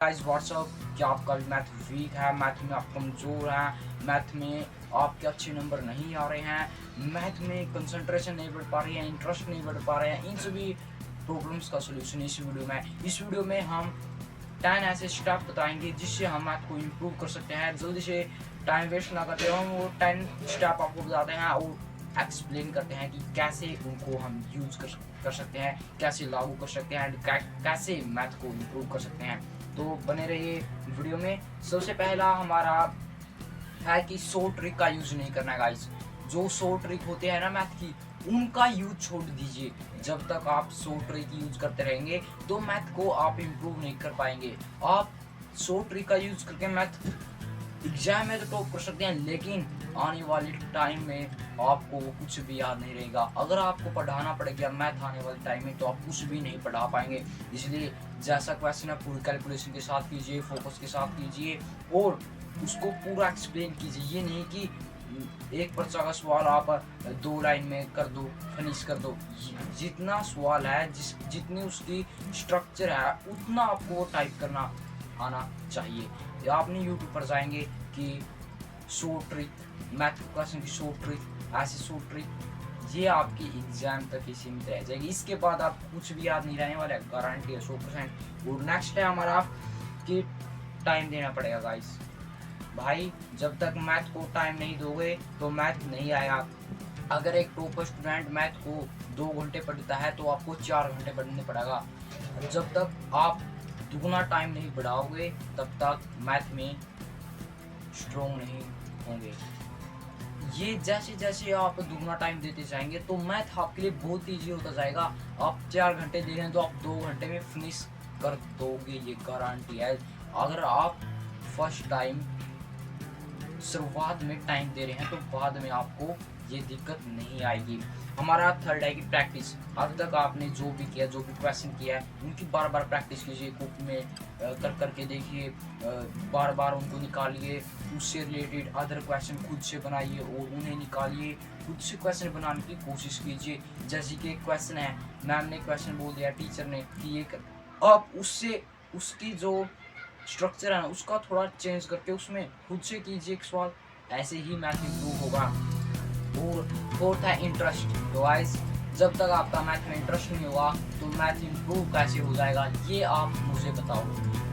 Guys what's up. क्या आपका math week है, मैथ में आप कमज़ोर हैं, मैथ में आपके अच्छे नंबर नहीं आ रहे हैं, मैथ में कंसंट्रेशन नहीं बढ़ पा रही है, इंटरेस्ट नहीं बढ़ पा रहे हैं, इन सभी प्रॉब्लम्स का सोल्यूशन इस वीडियो में हम 10 ऐसे स्टेप बताएंगे जिससे हम मैथ को इम्प्रूव कर सकते हैं। जल्दी से टाइम वेस्ट ना करते हम वो 10 स्टेप आपको बताते हैं और एक्सप्लेन करते हैं कि कैसे उनको हम यूज कर सकते हैं, कैसे लागू कर सकते हैं एंड कैसे मैथ को इम्प्रूव कर सकते हैं। तो बने रहिए वीडियो में। सबसे पहला हमारा है कि 100 ट्रिक का यूज नहीं करना है गाइस। जो 100 ट्रिक होते हैं ना मैथ की, उनका यूज छोड़ दीजिए। जब तक आप 100 ट्रिक यूज करते रहेंगे तो मैथ को आप इम्प्रूव नहीं कर पाएंगे। आप 100 ट्रिक का यूज करके मैथ एग्जाम में तो टॉप कर सकते हैं, लेकिन आने वाले टाइम में आपको वो कुछ भी याद नहीं रहेगा। अगर आपको पढ़ाना पड़ेगा मैथ आने वाले टाइम में तो आप कुछ भी नहीं पढ़ा पाएंगे। इसलिए जैसा क्वेश्चन है पूरी कैलकुलेशन के साथ कीजिए, फोकस के साथ कीजिए और उसको पूरा एक्सप्लेन कीजिए। ये नहीं कि एक पर्चा का सवाल आप 2 लाइन में कर दो, फिनिश कर दो। जितना सवाल है, जितनी उसकी स्ट्रक्चर है, उतना आपको टाइप करना आना चाहिए। आपने यूट्यूब पर जाएंगे कि 100 ट्रिक, मैथ क्वेश्चन की 100 ट्रिक, ऐसी 100 ट्रिक, ये आपकी एग्जाम तक ही सीमित रह जाएगी। इसके बाद आप कुछ भी याद नहीं रहने वाला है, गारंटी है 100%। और नेक्स्ट है हमारा कि टाइम देना पड़ेगा गाइस। भाई जब तक मैथ को टाइम नहीं दोगे तो मैथ नहीं आएगा। अगर एक टॉपर स्टूडेंट मैथ को 2 घंटे पढ़ता है तो आपको 4 घंटे पढ़ने पड़ेगा। जब तक आप दुगना टाइम नहीं बढ़ाओगे तब तक मैथ में स्ट्रॉन्ग नहीं होंगे। ये जैसे जैसे आप दुगना टाइम देते जाएंगे तो मैथ आपके लिए बहुत ईजी होता जाएगा। आप 4 घंटे दे रहे हैं तो आप 2 घंटे में फिनिश कर दोगे, ये गारंटी है। अगर आप फर्स्ट टाइम शुरुआत में टाइम दे रहे हैं तो बाद में आपको ये दिक्कत नहीं आएगी। हमारा थर्ड है कि प्रैक्टिस। अब तक आपने जो भी किया, जो भी क्वेश्चन किया है, उनकी बार बार प्रैक्टिस कीजिए। बुक में कर करके देखिए, बार बार उनको निकालिए। उससे रिलेटेड अदर क्वेश्चन खुद से बनाइए और उन्हें निकालिए। खुद से क्वेश्चन बनाने की कोशिश कीजिए। जैसे कि एक क्वेश्चन है, मैम ने क्वेश्चन बोल दिया, टीचर ने कि ये आप उससे उसकी जो स्ट्रक्चर है ना उसका थोड़ा चेंज करके उसमें खुद से कीजिए एक सवाल। ऐसे ही मैथ इम्प्रूव होगा। और फोर्थ है इंटरेस्ट। तो गाइस जब तक आपका मैथ में इंटरेस्ट नहीं होगा तो मैथ इम्प्रूव कैसे हो जाएगा, ये आप मुझे बताओ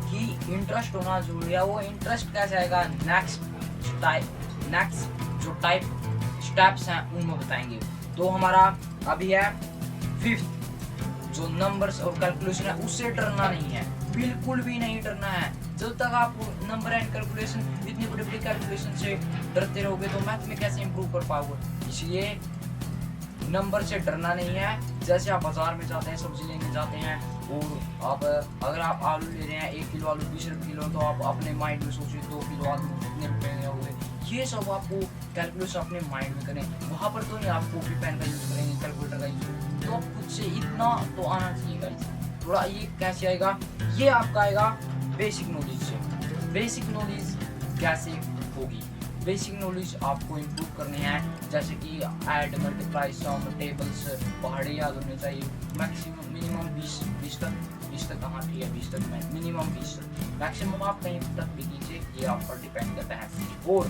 कि इंटरेस्ट होना जरूरी है। वो इंटरेस्ट कैसे आएगा, नेक्स्ट जो टाइप स्टेप्स हैं उनमें बताएंगे। तो हमारा अभी है 5th, जो नंबर्स और कैलकुलेशन है उससे डरना नहीं है, बिल्कुल भी नहीं डरना है। जब तक आप नंबर एंड कैलकुलेशन, इतनी बड़ी बड़ी कैलकुलेशन से डरते रहोगे तो मैथ में कैसे इंप्रूव कर पाओगे। इसलिए नंबर से डरना नहीं है। जैसे आप बाजार में जाते हैं, सब्जी लेने जाते हैं और आप अगर आप आलू ले रहे हैं 1 किलो आलू 20 रुपये किलो, तो आप अपने माइंड में सोचिए 2 किलो आलू कितने रुपये में होंगे। ये सब आपको कैलकुलेशन अपने माइंड में करें। वहाँ पर तो नहीं आप कॉपी पेन का यूज़ करेंगे, कैलकुलेटर का यूज़। तो आप खुद से इतना तो आना चाहिए। थोड़ा ये कैसे आएगा, ये आपका आएगा बेसिक नॉलेज से। बेसिक नॉलेज कैसे होगी, बेसिक नॉलेज आपको इम्प्रूव करनी है। जैसे कि ऐड, मल्टीप्लाई, सम, टेबल्स, पहाड़े याद होने चाहिए। मैक्सिमम मिनिमम 20 तक कहाँ ठीक है, 20 तक में मिनिमम 20 तक, मैक्सिमम आप कहीं तक भी कीजिए, ये आप पर डिपेंड करता है। और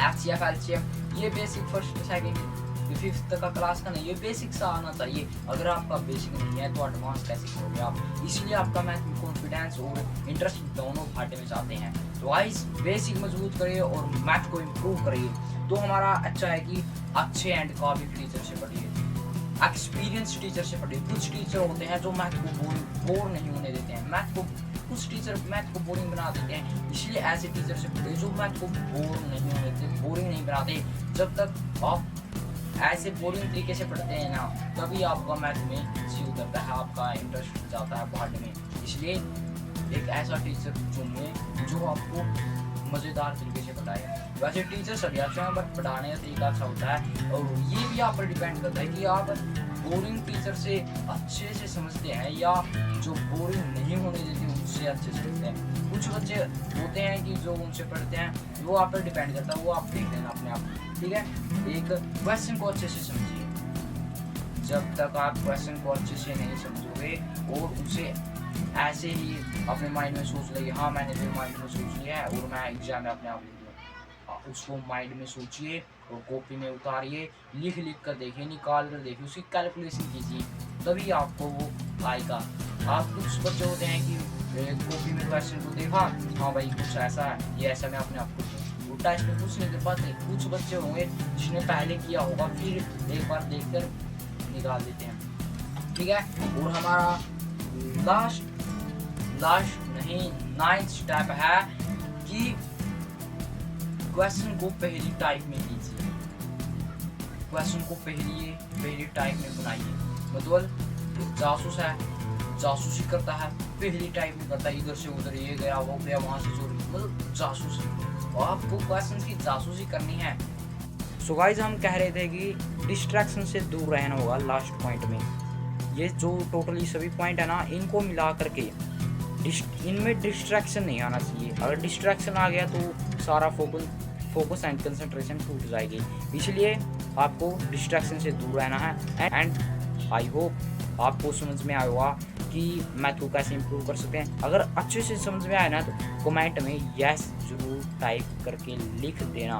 एचसीएफ, एलसीएफ, ये बेसिक फर्स्ट सेकंड 5th तक का क्लास का नहीं, ये बेसिक सा आना चाहिए। अगर आपका बेसिक नहीं है तो एडवांस कैसे करोगे आप। इसलिए आपका मैथ में कॉन्फिडेंस और इंटरेस्ट दोनों घाटे में जाते हैं। तो गाइस बेसिक मजबूत करिए और मैथ को इम्प्रूव करिए। तो हमारा अच्छा है कि अच्छे एंड काबिल टीचर से पढ़िए, एक्सपीरियंस टीचर से पढ़िए। कुछ टीचर होते हैं जो मैथ को बोर नहीं होने देते हैं, कुछ टीचर मैथ को बोरिंग बना देते हैं। इसलिए ऐसे टीचर से पढ़िए जो मैथ को बोरिंग नहीं बनाते। जब तक आप ऐसे बोरिंग तरीके से पढ़ते हैं ना, तभी आपका मैथ में जी उतरता है, आपका इंटरेस्ट जाता है पढ़ने में। इसलिए एक ऐसा टीचर चुनिए जो आपको मज़ेदार तरीके से पढ़ाए। वैसे टीचर सभी अच्छे हैं, बट पढ़ाने का तरीका अच्छा होता है। और ये भी आप पर डिपेंड करता है कि आप बोरिंग टीचर से अच्छे से समझते हैं या जो बोरिंग नहीं होने देते उनसे अच्छे समझते हैं। कुछ बच्चे होते हैं कि जो उनसे पढ़ते हैं, वो आप पर डिपेंड करता है, वो आप देख लेना अपने आप, ठीक है। एक क्वेश्चन को अच्छे से समझिए। जब तक आप क्वेश्चन को अच्छे से नहीं समझोगे और उसे ऐसे ही अपने माइंड में सोच लेंगे, हाँ मैंने तो माइंड में सोच लिया है और मैं एग्जाम में अपने आप लिख लूँ। उसको माइंड में सोचिए और कॉपी में उतारिए, लिख लिख कर देखिए, निकाल कर देखिए, उसकी कैलकुलेशन कीजिए, तभी आपको वो आएगा। आप कुछ बच्चे होते हैं कि कॉपी में क्वेश्चन को देखा, हाँ भाई कुछ ऐसा है, ये ऐसा मैं अपने आप को वो टेस्ट में कुछ नहीं कर पाते। कुछ बच्चे होंगे जिसने पहले किया होगा, फिर एक बार देखकर निकाल देते हैं। ठीक है, और हमारा लास्ट नहीं 9th स्टेप है कि क्वेश्चन को पहली टाइप में कीजिए। क्वेश्चन को पहली टाइप में बनाइए। मतलब जासूस है, जासूसी करता है, पहली टाइप में करता है, इधर से उधर ये गया वो गया वहां से चोरी, मतलब जासूसी। और आपको क्वेश्चन की जासूसी करनी है। सो गाइस हम कह रहे थे कि डिस्ट्रैक्शन से दूर रहना होगा लास्ट पॉइंट में। ये जो टोटली सभी पॉइंट है ना, इनको मिला करके इनमें डिस्ट्रैक्शन नहीं आना चाहिए। अगर डिस्ट्रैक्शन आ गया तो सारा फोकस एंड कंसंट्रेशन टूट जाएगी। इसलिए आपको डिस्ट्रैक्शन से दूर रहना है। एंड आई होप आपको समझ में आया होगा कि मैथ को कैसे इम्प्रूव कर सकते हैं। अगर अच्छे से समझ में आया ना तो कमेंट में यस जरूर टाइप करके लिख देना।